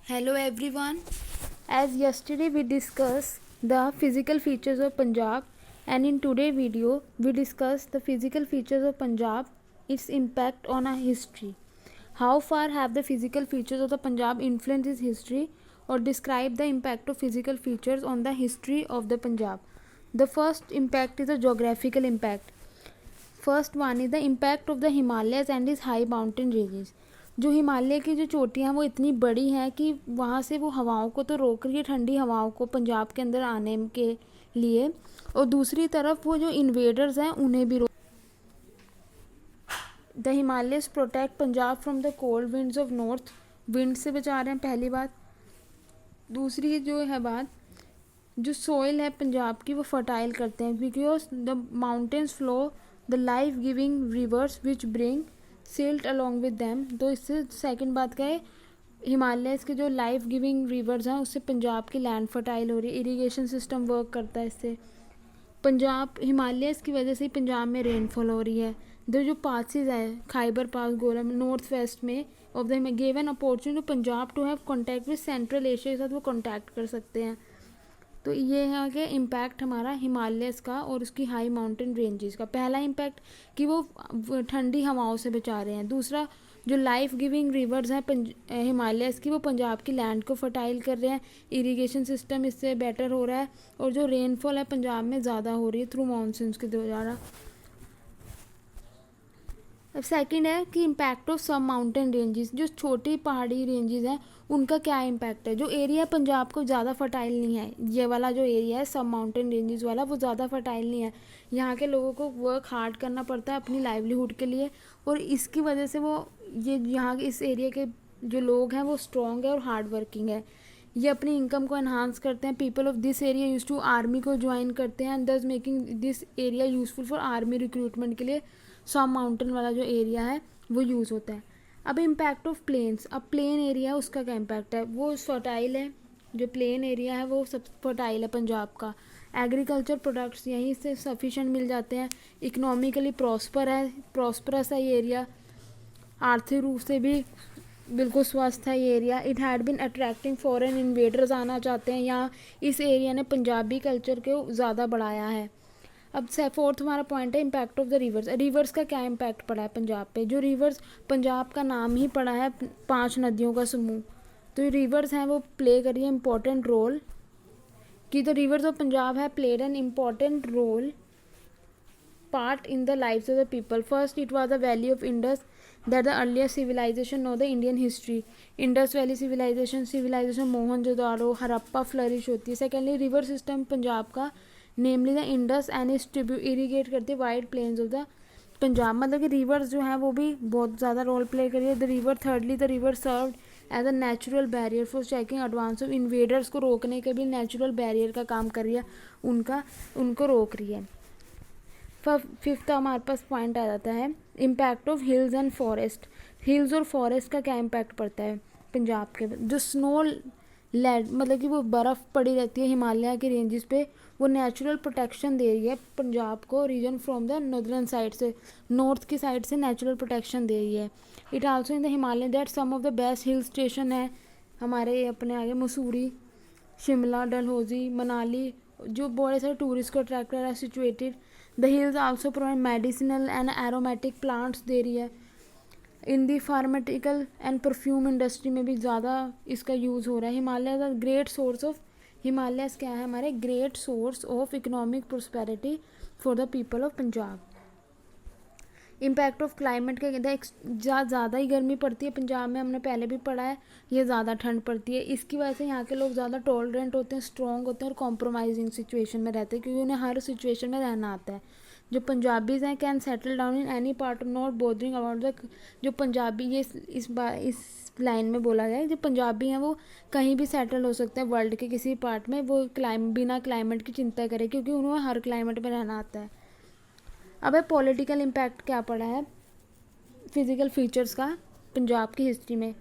Hello everyone. As yesterday we discussed the physical features of Punjab, and in today's video we discuss the physical features of Punjab, its impact on our history. How far have the physical features of the Punjab influenced its history, or describe the impact of physical features on the history of the Punjab. The first impact is a geographical impact. First one is the impact of the Himalayas and is high mountain ranges. जो हिमालय की जो चोटियाँ हैं वो इतनी बड़ी हैं कि वहाँ से वो हवाओं को तो रोक रही है, ठंडी हवाओं को पंजाब के अंदर आने के लिए, और दूसरी तरफ वो जो इन्वेडर्स हैं उन्हें भी रोक. The Himalayas protect Punjab from the cold winds of north. Wind से बचा रहे हैं पहली बात. दूसरी जो है बात, जो सोइल है पंजाब की वो फर्टाइल करते हैं because the mountains flow the life giving reverse which bring silt along with them. तो इससे सेकंड बात क्या है, हिमालयस के जो लाइफ गिविंग रिवर्स हैं उससे पंजाब की लैंड फर्टाइल हो रही है, इरीगेशन सिस्टम वर्क करता है इससे. पंजाब हिमालयस की वजह से ही पंजाब में रेनफॉल हो रही है. जो पासिस है खाइबर पास गोलम नॉर्थ वेस्ट में of the given opportunity Punjab to have contact with central Asia के साथ वो कॉन्टैक्ट कर सकते हैं. तो ये है कि इम्पैक्ट हमारा हिमालयस का और उसकी हाई माउंटेन रेंजेस का. पहला इम्पैक्ट कि वो ठंडी हवाओं से बचा रहे हैं. दूसरा, जो लाइफ गिविंग रिवर्स हैं हिमालयस की वो पंजाब की लैंड को फर्टाइल कर रहे हैं, इरिगेशन सिस्टम इससे बेटर हो रहा है, और जो रेनफॉल है पंजाब में ज़्यादा हो रही है थ्रू मानसून्स के द्वारा. अब सेकंड है कि इम्पैक्ट ऑफ सब माउंटेन रेंजेस. जो छोटी पहाड़ी रेंजेस हैं उनका क्या इम्पैक्ट है. जो एरिया पंजाब को ज़्यादा फर्टाइल नहीं है, ये वाला जो एरिया है सब माउंटेन रेंजेस वाला वो ज़्यादा फर्टाइल नहीं है. यहाँ के लोगों को वर्क हार्ड करना पड़ता है अपनी लाइवलीहुड के लिए, और इसकी वजह से वो ये यहाँ के इस एरिया के जो लोग हैं वो स्ट्रॉन्ग है और हार्ड वर्किंग है. ये अपनी इनकम को एनहांस करते हैं. People of this area used to army को ज्वाइन करते हैं, thus making this area useful for army recruitment के लिए सब माउंटेन वाला जो एरिया है वो यूज़ होता है. अब इम्पैक्ट ऑफ प्लेन्स. अब प्लेन एरिया उसका क्या इम्पैक्ट है, वो फर्टाइल है. जो प्लेन एरिया है वो सब फर्टाइल है पंजाब का. एग्रीकल्चर प्रोडक्ट्स यहीं से सफिशेंट मिल जाते हैं. इकोनॉमिकली प्रॉस्परस है ये एरिया. आर्थिक रूप से भी बिल्कुल स्वस्थ है ये area. It had been attracting foreign invaders आना चाहते हैं यहाँ. इस एरिया ने पंजाबी कल्चर को ज़्यादा बढ़ाया है. अब से फोर्थ हमारा पॉइंट है impact of the reverse. Reverse का क्या इम्पैक्ट पड़ा है पंजाब पे. जो रिवर्स, पंजाब का नाम ही पड़ा है 5 नदियों का समूह, तो रिवर्स हैं वो प्ले करिए इम्पोर्टेंट रोल. कि द रिवर्स ऑफ पंजाब है played an important role part in the lives of the people. First it was the valley of Indus that the earlier civilization of the Indian history. Indus valley civilization Mohenjodaro Harappa flourish होती है. Secondly river system Punjab का namely the Indus and इस irrigate करती है wide plains of the Punjab. मतलब कि reverse जो हैं वो भी बहुत ज़्यादा रोल प्ले करी है. The river thirdly the river served as a natural barrier for checking advance of invaders को रोकने के भी नेचुरल बैरियर का काम कर रही है, उनको रोक रही है. फिफ्थ हमारे पास पॉइंट आ जाता है impact of hills and forest. Hills और फॉरेस्ट का क्या इम्पैक्ट पड़ता है पंजाब के. जो स्नो लैंड मतलब कि वो बर्फ़ पड़ी रहती है हिमालय के रेंजेस पे, वो नेचुरल प्रोटेक्शन दे रही है पंजाब को region from the northern side से, नॉर्थ की साइड से नेचुरल प्रोटेक्शन दे रही है. It also in the Himalaya that some of the best hill station है हमारे अपने आगे मसूरी, शिमला, डलहौजी, मनाली, जो बड़े सारे टूरिस्ट को अट्रैक्ट कर रहा है situated. The hills also provide medicinal and aromatic plants they रही है. इन दी फार्माटिकल एंड परफ्यूम इंडस्ट्री में भी ज़्यादा इसका यूज़ हो रहा है. Himalaya great source of Himalayas क्या है हमारे great source of economic prosperity for the people of Punjab. Impact of climate का कहते हैं ज़्यादा ही गर्मी पड़ती है पंजाब में, हमने पहले भी पढ़ा है. ये ज़्यादा ठंड पड़ती है, इसकी वजह से यहाँ के लोग ज़्यादा टॉलरेंट होते हैं, स्ट्रॉन्ग होते हैं और कॉम्प्रोमाइजिंग सिचुएशन में रहते हैं क्योंकि उन्हें हर सिचुएशन में रहना आता है. जो पंजाबीज़ हैं can settle down in any part, not bothering about the. जो पंजाबी ये इस लाइन में बोला गया है जो पंजाबी हैं वो कहीं भी सेटल हो सकते हैं वर्ल्ड के किसी पार्ट में, वो बिना क्लाइमेट की चिंता करे क्योंकि उन्हें हर क्लाइमेट में रहना आता है. अब है पॉलिटिकल इम्पैक्ट क्या पड़ा है फिज़िकल फीचर्स का पंजाब की हिस्ट्री में.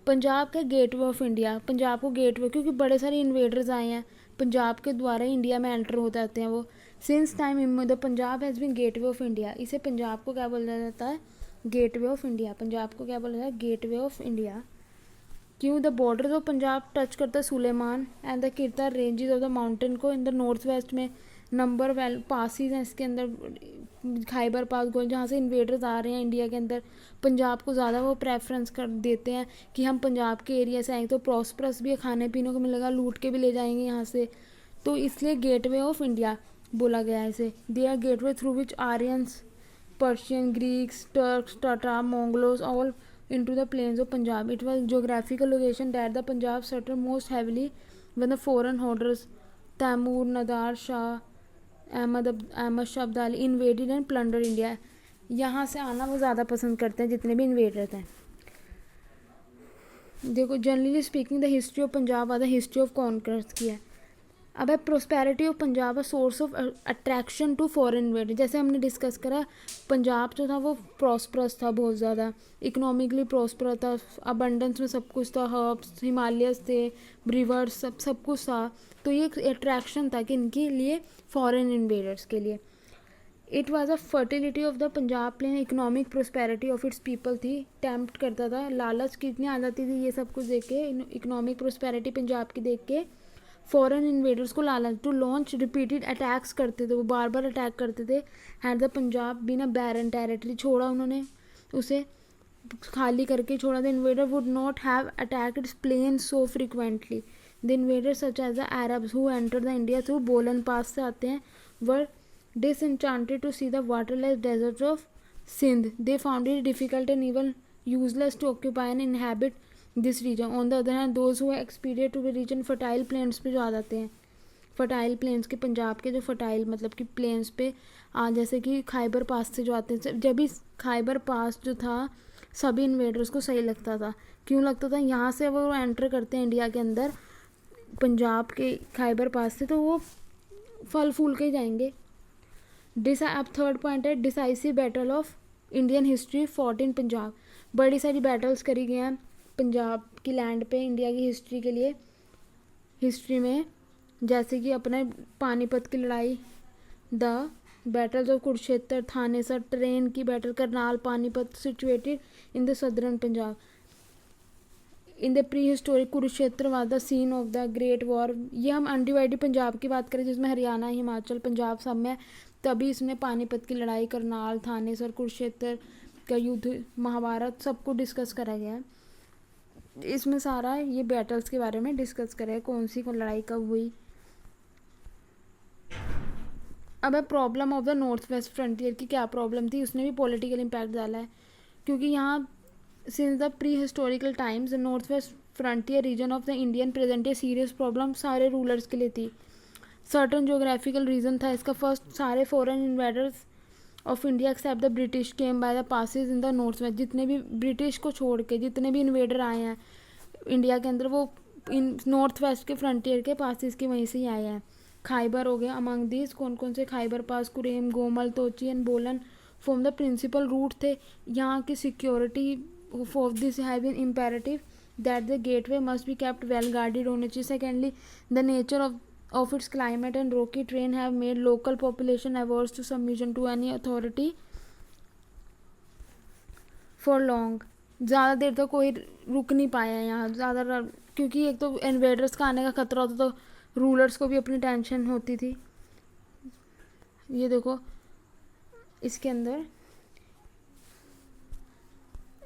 पंजाब का गेटवे ऑफ इंडिया. पंजाब को गेटवे क्योंकि बड़े सारे इन्वेडर्स आए हैं पंजाब के द्वारा ही इंडिया में एंटर हो जाते हैं वो. Since time the Punjab has been gateway of India. इसे पंजाब को क्या बोला जाता है गेटवे ऑफ इंडिया. पंजाब को क्या बोला जाता है गेटवे ऑफ इंडिया. क्यों? The border of Punjab touch करता है Sulaiman and the Kirthar ranges of the mountain को इन द नॉर्थ वेस्ट में नंबर वेल पासिस हैं इसके अंदर, खाइबर पास गो जहाँ से इन्वेडर्स आ रहे हैं इंडिया के अंदर, पंजाब को ज़्यादा वो प्रेफरेंस कर देते हैं कि हम पंजाब के एरिया से आएंगे तो प्रॉस्परस भी है, खाने पीने को मिलेगा, लूट के भी ले जाएंगे यहाँ से, तो इसलिए गेटवे ऑफ इंडिया बोला गया है इसे। They are gateway through which Aryans, Persians, Greeks, Turks, टाटा, Mongols all into the plains of Punjab. It was geographical location that the Punjab settled most heavily when the foreign holders Taimur, Nadar Shah, Ahmad Shah Abdali invaded and plundered India. यहाँ से आना वो ज़्यादा पसंद करते हैं जितने भी इन्वेडर हैं। देखो generally speaking the history of Punjab और द हिस्ट्री ऑफ कॉन्कर्स की है। अब है prosperity of Punjab a source of attraction to foreign invader. जैसे हमने डिस्कस करा पंजाब जो था वो प्रॉस्परस था, बहुत ज़्यादा इकोनॉमिकली प्रॉस्पर था, अबंडेंस में सब कुछ था, हर्ब्स, हिमालयस थे, रिवर्स, सब कुछ था, तो ये एक अट्रैक्शन था कि इनके लिए फॉरेन इन्वेडर्स के लिए। It was a fertility of the Punjab plain, economic prosperity of its people थी, टेम्प्ट करता था, लालच कितनी आ जाती थी ये सब कुछ देख के, इकोनॉमिक प्रोस्पेरिटी पंजाब की देख के फॉरेन इन्वेडर्स को लालच टू लॉन्च रिपीटेड अटैक्स करते थे, वो बार बार अटैक करते थे। Had the Punjab been a barren territory, छोड़ा उन्होंने उसे खाली करके छोड़ा। The invader would not have attacked its plain so frequently. The invader such as the Arabs who enter the India through Bolan pass से आते हैं were disenchanted to see the waterless desert of Sindh. They found it difficult and even useless to occupy and inhabit this region. On the other hand those who experience to region fertile plains पे जो आ जाते हैं, fertile planes के पंजाब के जो fertile मतलब कि planes पे जैसे कि खाइबर पास से जो आते हैं, जब भी खाइबर पास जो था सभी इन्वेडर्स को सही लगता था। क्यों लगता था? यहाँ से वो एंटर करते हैं इंडिया के अंदर पंजाब के खाइबर पास से, तो वो फल फूल के ही जाएंगे। अब थर्ड पॉइंट है decisive battle of Indian history fought in Punjab. बड़ी सारी बैटल्स करी गई हैं पंजाब की लैंड पे इंडिया की हिस्ट्री के लिए, हिस्ट्री में, जैसे कि अपने पानीपत की लड़ाई, the battles of Kurukshetra, Thanesar, Tarain की battle, Karnal, Panipat situated in the southern Punjab. In the prehistoric Kurukshetra was the scene of the great war. ये हम अनडिवाइडेड पंजाब की बात करें जिसमें हरियाणा, हिमाचल, पंजाब सब में, तभी इसमें पानीपत की लड़ाई, करनाल, थानेसर, कुरुक्षेत्र का युद्ध, महाभारत सबको डिस्कस करा गया है। इसमें सारा ये बैटल्स के बारे में डिस्कस करें, कौन सी कौन लड़ाई कब हुई। अब है problem of the north west frontier की क्या प्रॉब्लम थी, उसने भी पॉलिटिकल इम्पैक्ट डाला है, क्योंकि यहाँ since the pre historical times the north west frontier region of the Indian present a serious problem सारे रूलर्स के लिए थी। सर्टन जोग्राफिकल रीजन था इसका। फर्स्ट, सारे foreign invaders of India accept the British came by the passes in the north waste. जितने भी British को छोड़ के जितने भी इन्वेडर आए हैं इंडिया के अंदर वो इन नॉर्थ वेस्ट के फ्रंटियर के पासिस की वहीं से ही आए हैं। खाइबर हो गया अमंग दीज, कौन कौन से Khyber pass, Kurram, Gomal, Tochi and Bolan form the principal route थे। यहाँ की security of this have been imperative that the gateway must be kept well guarded होने चाहिए। Secondly, the nature of its climate and rocky terrain have made local population averse to submission to any authority for long। ज़्यादा देर तक कोई रुक नहीं पाया यहाँ ज़्यादा, क्योंकि एक तो इन्वेडर्स का आने का खतरा होता तो रूलर्स को भी अपनी टेंशन होती थी। ये देखो इसके अंदर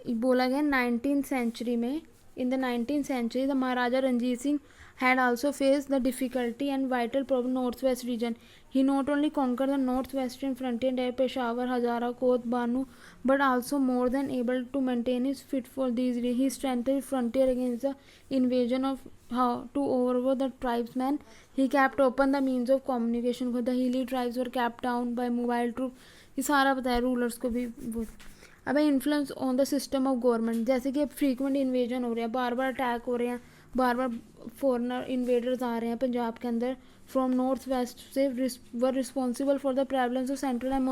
बोला गया 19th century में, in the 19th century the Maharaja Ranjit Singh had also faced the difficulty and vital problem northwest region. He not only conquered the northwestern frontier at Peshawar, Hazara, Kot, Banu, but also more than able to maintain his fit for these. He strengthened frontier against the invasion of to overthrow the tribesmen. He kept open the means of communication. The hilly tribes were kept down by mobile troops. ये सारा बताया rulers को भी। अब influence on the system of government, जैसे कि अब frequent invasion हो रहे हैं, बार बार अटैक हो रहे हैं, बार बार फॉरनर इन्वेडर्स आ रहे हैं पंजाब के अंदर फ्रॉम नॉर्थ वेस्ट से, were responsible for the problems of central and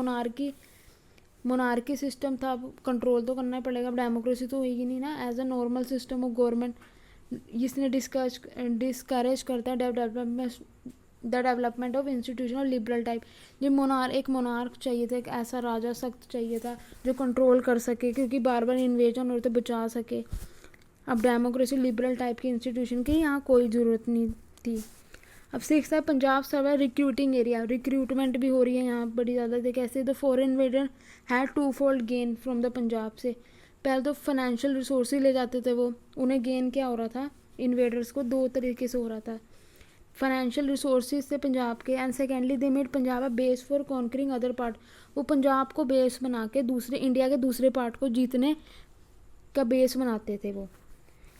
monarchy system था। कंट्रोल तो करना ही पड़ेगा, डेमोक्रेसी तो होगी नहीं ना। As a normal system of government इसने डिस्करेज करता है डेवलपमेंट ऑफ इंस्टीट्यूशन और लिबरल टाइप। ये एक मोनार्क चाहिए था, एक ऐसा राजा सख्त चाहिए था जो कंट्रोल कर सके, क्योंकि बार बार इन्वेजन हो रहे थे, बचा सके। अब डेमोक्रेसी लिबरल टाइप की इंस्टीट्यूशन की यहाँ कोई ज़रूरत नहीं थी। अब 6 है पंजाब सर्व है रिक्रूटिंग एरिया, रिक्रूटमेंट भी हो रही है यहाँ बड़ी ज़्यादा। थे कैसे, the foreign invader had 2-fold gain from the Punjab से। पहले तो फाइनेंशियल रिसोर्स ले जाते थे वो, उन्हें गेन क्या हो रहा था इन्वेडर्स को, 2 तरीके से हो रहा था, फाइनेंशियल रिसोर्सेज से पंजाब के, and secondly they made Punjab a base for conquering other part. वो पंजाब को बेस बना के दूसरे इंडिया के दूसरे पार्ट को जीतने का बेस बनाते थे वो।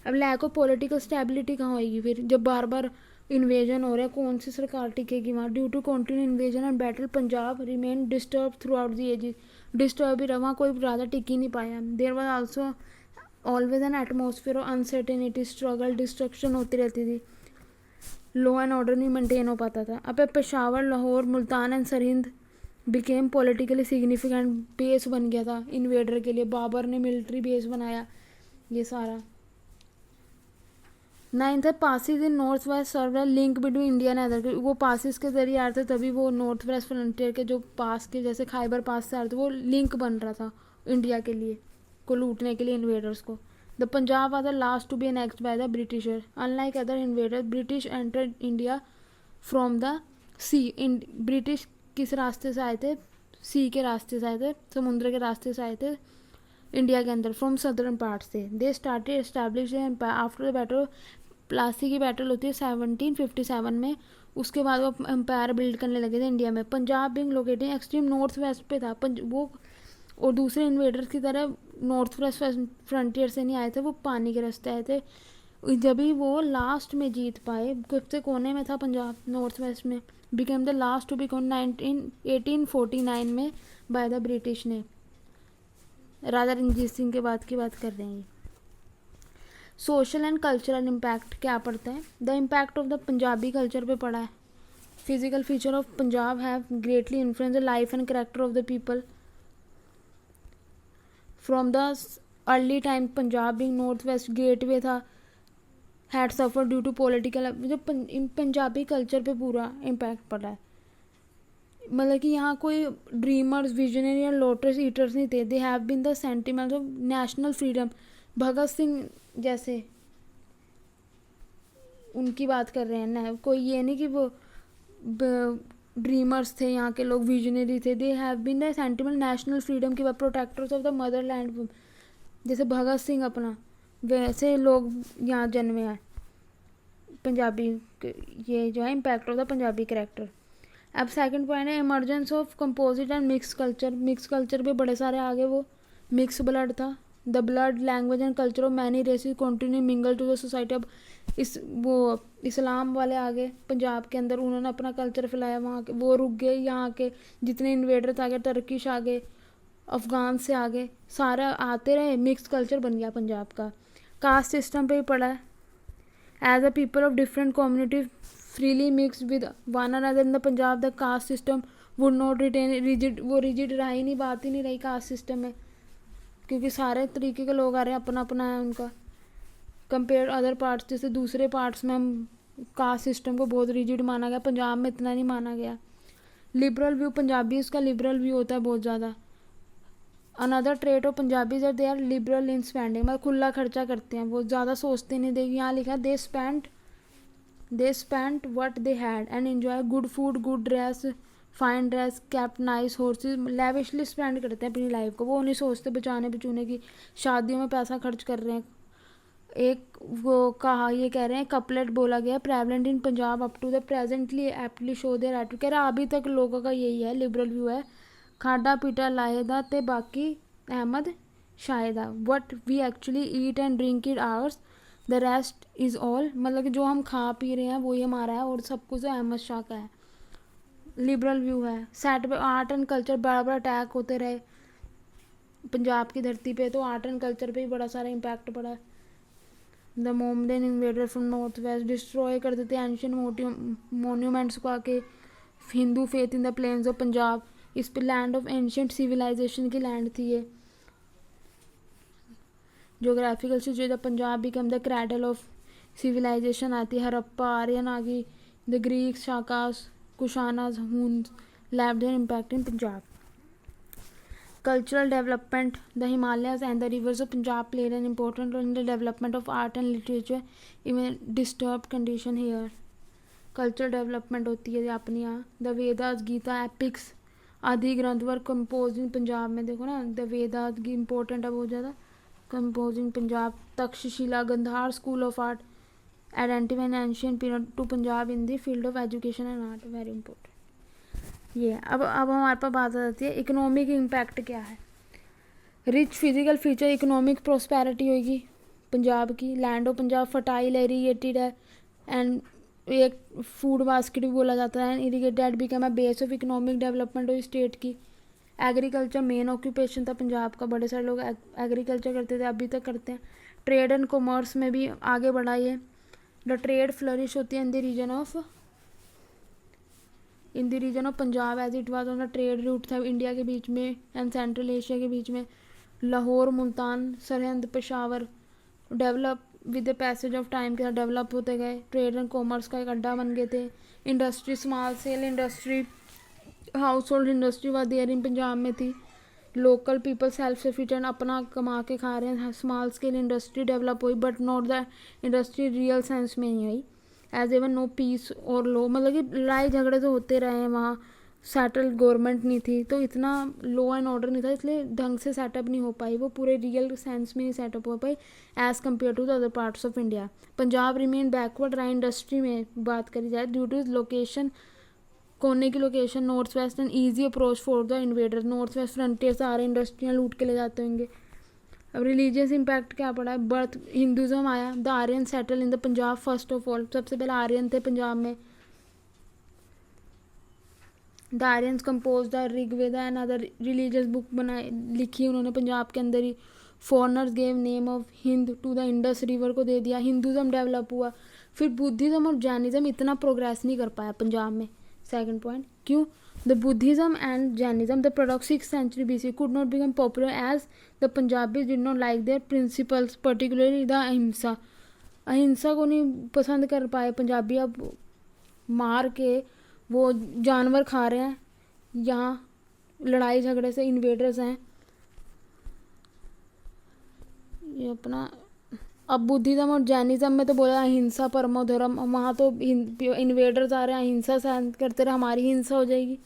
अब लैक ऑफ पॉलिटिकल स्टेबिलिटी कहाँ होएगी फिर, जब बार बार इन्वेजन हो रहा है, कौन सी सरकार टिकेगी वहाँ। Due to continue invasion and battle Punjab remain disturb throughout the age, disturb ही रहा, वहाँ कोई ज़्यादा टिक ही नहीं पाया। There was also always an atmosphere of uncertainty, struggle, destruction होती रहती थी, लॉ एंड ऑर्डर नहीं मेंटेन हो पाता था। अब Peshawar, Lahore, Multan and Sirhind became politically significant base बन गया था इन्वेडर के लिए, बाबर ने मिलिट्री बेस बनाया ये सारा। 9 है passes in north west serve link between India and other, वो पासिस के जरिए आ रहे थे तभी वो नॉर्थ वेस्ट फ्रंटियर के जो पास के जैसे खाइबर पास से आ रहे थे, वो लिंक बन रहा था इंडिया के लिए को लूटने के लिए इन्वेडर्स को। The Punjab was the last to be annexed by the britisher, unlike other invaders British entered India from the sea. British किस रास्ते से आए थे, सी के रास्ते से आए थे, समुद्र के रास्ते से आए थे इंडिया के अंदर, फ्रॉम सदर्न पार्ट से। They started establish after the battle, Plassey की बैटल होती है 1757 में, उसके बाद वो एम्पायर बिल्ड करने लगे थे इंडिया में। Punjab being located extreme north west पे था वो, और दूसरे इन्वेडर्स की तरह नॉर्थ वेस्ट फ्रंटियर से नहीं आए थे, वो पानी के रास्ते आए थे। जब भी वो लास्ट में जीत पाए, सबसे कोने में था पंजाब नॉर्थ वेस्ट में, became the last to be 1849 में बाय द ब्रिटिश ने। राजा रणजीत सिंह के बाद की बात कर रहे हैं। सोशल एंड कल्चरल इम्पैक्ट क्या पड़ता है, the impact of the Punjabi culture पे पड़ा है। Physical feature of Punjab have greatly influence the life and character of the people from the early time. Punjab being north west gateway था, had suffer due to political, जो Punjabi culture पे पूरा impact पड़ा है। मतलब कि यहाँ कोई ड्रीमर्स, विजनरी या लोटस ईटर्स नहीं थे, they have been the sentiments of national freedom. Bhagat Singh जैसे उनकी बात कर रहे हैं ना, कोई ये नहीं कि वो ड्रीमर्स थे यहाँ के लोग, विजनरी थे। They have been the sentiment national freedom की, प्रोटेक्टर्स ऑफ द मदरलैंड, जैसे भगत सिंह अपना, वैसे लोग यहाँ जन्मे हैं पंजाबी। ये जो है impact of the Punjabi character. अब सेकंड पॉइंट है emergence of composite and mix culture. Mix culture भी बड़े सारे आगे, वो मिक्स ब्लड था। The blood, language and culture of many races continue mingle to the society. अब वो इस्लाम वाले आ गए पंजाब के अंदर, उन्होंने अपना कल्चर फैलाया वहाँ के, वो रुक गए। यहाँ के जितने इन्वेडर्स आ गए, टर्किश आ गए, अफगान से आ गए, सारा आते रहे, मिक्स कल्चर बन गया पंजाब का। कास्ट सिस्टम पे ही पड़ा है। As a people of different community freely mix with one another in the Punjab, the caste system would not retain rigid, वो रिजिड रहा ही नहीं, बात ही नहीं रही कास्ट सिस्टम में, क्योंकि सारे तरीके के लोग आ रहे हैं, अपना अपना है उनका। कंपेयर अदर पार्ट्स, जैसे दूसरे पार्ट्स में हम कास्ट सिस्टम को बहुत रिजिड माना गया, पंजाब में इतना नहीं माना गया। लिबरल व्यू, पंजाबी उसका लिबरल व्यू होता है बहुत ज़्यादा। Another trait of Punjabis are they are liberal in spending, मतलब खुला खर्चा करते हैं, वो ज़्यादा सोचते नहीं। देखिए यहाँ लिखा है they spent what they had and enjoy good food, good dress, fine dress, kept nice horses, lavishly spend करते हैं अपनी लाइफ को। वो नहीं सोचते बचाने बचूने की, शादियों में पैसा खर्च कर रहे हैं। एक वो कहा, ये कह रहे हैं कपलेट बोला गया prevalent in Punjab up to the presently aptly show their attitude. कह रहा अभी तक लोगों का यही है, लिबरल व्यू है, खाडा पीटा लाएदा ते बाकी अहमद शायदा, what we actually eat and drink it ours, the rest is all. मतलब कि जो हम खा पी रहे हैं वही हमारा है, और सब कुछ अहमद शाह का है। लिबरल व्यू है। सेट पे आर्ट एंड कल्चर, बड़ा बड़ा अटैक होते रहे पंजाब की धरती पे, तो आर्ट एंड कल्चर पे भी बड़ा सारा इम्पैक्ट पड़ा। The Mohammedan invader from north west destroy कर देते एंशियंट मोन्यूमेंट्स को आके। Hindu faith in the plains of Punjab, इस पे लैंड ऑफ एंशियंट सिविलाइजेशन की लैंड थी ये। Geographical situation, Punjab become the cradle of civilization आती है। हरप्पा, आर्यन आ गई, the Greeks, Shakas, Kushanas, Huns left their impact in Punjab. Cultural development, the Himalayas and the rivers of Punjab played an important role in the development of art and literature, even disturbed condition here. Cultural development होती है अपनी यहाँ. The Vedas, Gita, epics आदि ग्रंथ वर compose in Punjab में. देखो ना, the Vedas important है बहुत ज़्यादा. Compose in Punjab. Takshashila, Gandhara school of art identify ancient period to Punjab in the field of education and art. Very important. ये अब हमारे पास बात आ जाती है इकोनॉमिक इम्पैक्ट क्या है. Rich physical feature, economic prosperity होगी पंजाब की. लैंड ऑफ पंजाब फर्टाइल एरिगेटेड है एंड एक फूड बास्केट भी बोला जाता है. Irrigated become a base of economic development of state की. एग्रीकल्चर मेन ऑक्यूपेशन था पंजाब का. बड़े सारे लोग एग्रीकल्चर करते थे, अभी तक करते हैं. ट्रेड एंड कॉमर्स में भी आगे बढ़ा ये. द ट्रेड फ्लरिश होती है in the region of Punjab as it was on the trade route था इंडिया के बीच में एंड सेंट्रल एशिया के बीच में. Lahore, Multan, Sirhind, Peshawar develop with the passage of time के साथ डेवलप होते गए. ट्रेड एंड कॉमर्स का एक अड्डा बन गए थे. Industry, small scale industry, household industry were there in Punjab में थी. लोकल पीपल सेल्फ सफिशिएंट, अपना कमा के खा रहे हैं. स्मॉल स्केल इंडस्ट्री डेवलप हुई but not the industry real sense में नहीं हुई. एज एवन नो पीस और लो, मतलब कि लड़ाई झगड़े तो होते रहे हैं वहाँ. सेटल गवर्नमेंट नहीं थी तो इतना लॉ एंड ऑर्डर नहीं था, इसलिए ढंग से सेटअप नहीं हो पाई. वो पूरे रियल सेंस में नहीं सेटअप हो पाई as compare to the other parts of India. Punjab remain backward रहा इंडस्ट्री में बात करी जाए ड्यू टू लोकेशन. कोने की location, north west and easy approach for the invader. North west frontier से आ रहे इंडस्ट्रियाँ लूट के ले जाते होंगे. अब रिलीजियस इम्पैक्ट क्या पड़ा है. बर्थ हिंदुज़म आया. The Aryan settle in the Punjab first of all. सबसे पहले आर्यन थे पंजाब में. The Aryans compose the Rigveda and other religious book बनाए, लिखी उन्होंने पंजाब के अंदर ही. Foreigners gave name of Hind to the Indus river को दे दिया. हिंदुज़म डेवलप हुआ. फिर बुद्धिज़्म और जैनिज़्म इतना प्रोग्रेस नहीं कर पाया पंजाब में. सेकंड पॉइंट, क्यों. The Buddhism and Jainism the product 6th century BC could not become popular as the Punjabis did not like their principles, particularly the अहिंसा. अहिंसा को नहीं पसंद कर पाए पंजाबी. अब मार के वो जानवर खा रहे हैं, यहाँ लड़ाई झगड़े से इन्वेडर्स हैं ये अपना. अब बुद्धिज़्म और जैनिज़्म में तो बोला अहिंसा परमो धर्म. वहाँ तो इन्वेडर्स आ रहे हैं, अहिंसा सहन करते रहे, हमारी हिंसा हो जाएगी.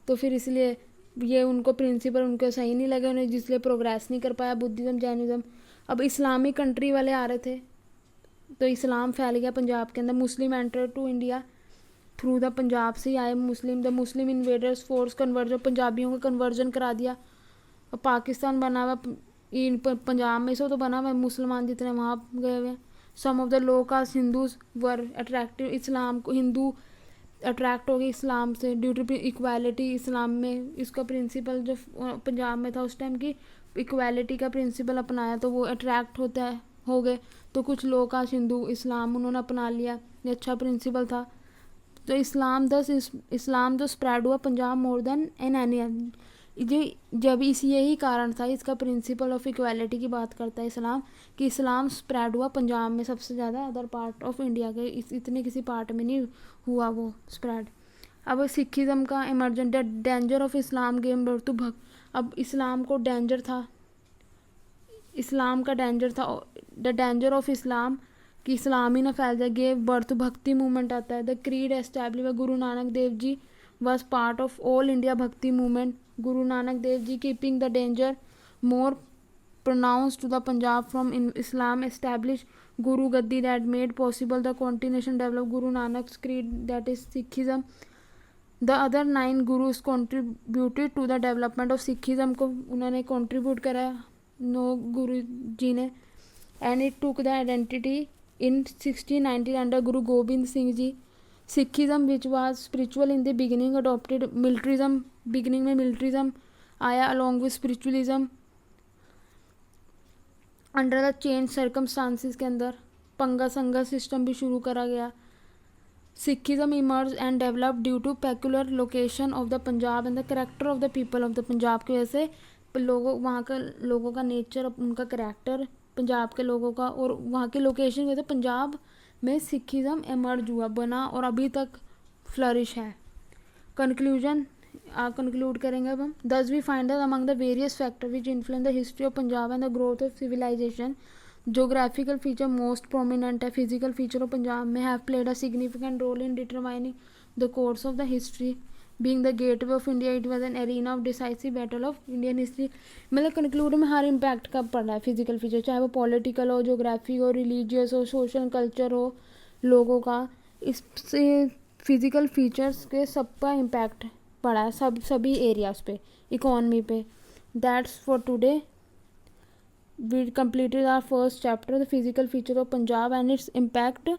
तो फिर इसलिए ये उनको प्रिंसिपल उनको सही नहीं लगे, उन्हें जिसलिए प्रोग्रेस नहीं कर पाया बुद्धिज़्म जैनिज़्म. अब इस्लामिक कंट्री वाले आ रहे थे तो इस्लाम फैल गया पंजाब के अंदर. Muslim enter to India through the Punjab से ही आए Muslim. The Muslim invaders force conversion, पंजाबियों का कन्वर्जन करा दिया. और पाकिस्तान बना हुआ इन पंजाब में से तो बना हुआ है, मुसलमान जितने वहाँ गए हुए हैं. Some of the low caste Hindus were attractive. Islam को हिंदू अट्रैक्ट हो गए इस्लाम से ड्यू टू इक्वालिटी. इस्लाम में इसका प्रिंसिपल जो पंजाब में था उस टाइम की इक्वालिटी का प्रिंसिपल अपनाया तो वो अट्रैक्ट होता है हो गए. तो कुछ लो कास्ट हिंदू इस्लाम उन्होंने अपना लिया. ये अच्छा प्रिंसिपल था. तो इस्लाम जो स्प्रेड हुआ Punjab more than an any. जब यही कारण था, इसका प्रिंसिपल ऑफ इक्वालिटी की बात करता है इस्लाम, कि इस्लाम स्प्रेड हुआ पंजाब में सबसे ज़्यादा. अदर पार्ट ऑफ इंडिया के इतने किसी पार्ट में नहीं हुआ वो स्प्रेड. अब सिखिज़म का emergent danger of Islam gave birth to Bhakt. अब इस्लाम को डेंजर था, इस्लाम का डेंजर था. द डेंजर ऑफ इस्लाम कि इस्लाम ही ना फैल जाए. गेव बर्थ भक्ति मूवमेंट आता है. The creed establish by Guru Nanak Dev ji was part of all India Bhakti movement. Guru Nanak Dev ji keeping the danger more pronounced to the Punjab from Islam established Guru Gaddi that made possible the continuation develop Guru Nanak's creed, that is Sikhism. The other 9 gurus contributed to the development of Sikhism को उन्होंने contribute करा 9 गुरु जी ने. And it took the identity in 1619 under Guru Gobind Singh ji. Sikhism which was spiritual in the beginning adopted militarism. beginning में militarism आया along with spiritualism. Under the change circumstances के अंदर पंगा संगा सिस्टम भी शुरू करा गया. Sikhism emerge and develop due to peculiar location of the Punjab and the character of the people of the Punjab की वजह से लोगों वहाँ का लोगों का नेचर, उनका करेक्टर पंजाब के लोगों का और वहाँ की लोकेशन की वजह से पंजाब में सिखिज्म इमर्ज हुआ, बना और अभी तक फ्लरिश है. कंक्लूजन, कंक्लूड करेंगे अब हम। Thus we find that among the various factor which influence the history of Punjab and the growth of civilization, geographical feature most prominent है। फिजिकल फीचर ऑफ पंजाब में have played a significant role in determining the course of the history, being the gateway of India, it was an arena of decisive battle of Indian history. मतलब conclude में हर impact कब पड़ रहा है physical feature, चाहे वो political हो, जोग्राफी हो, रिलीजियस हो, सोशल कल्चर हो, लोगों का, इससे फिजिकल फीचर्स के सबका इम्पैक्ट पड़ा है सभी एरियाज पे, इकोनॉमी पे। That's for today, we completed our first chapter the physical feature of Punjab and its impact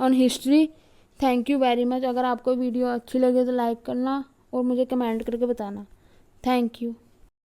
on history. Thank you very much. अगर आपको वीडियो अच्छी लगे तो लाइक करना और मुझे कमेंट करके बताना। Thank you.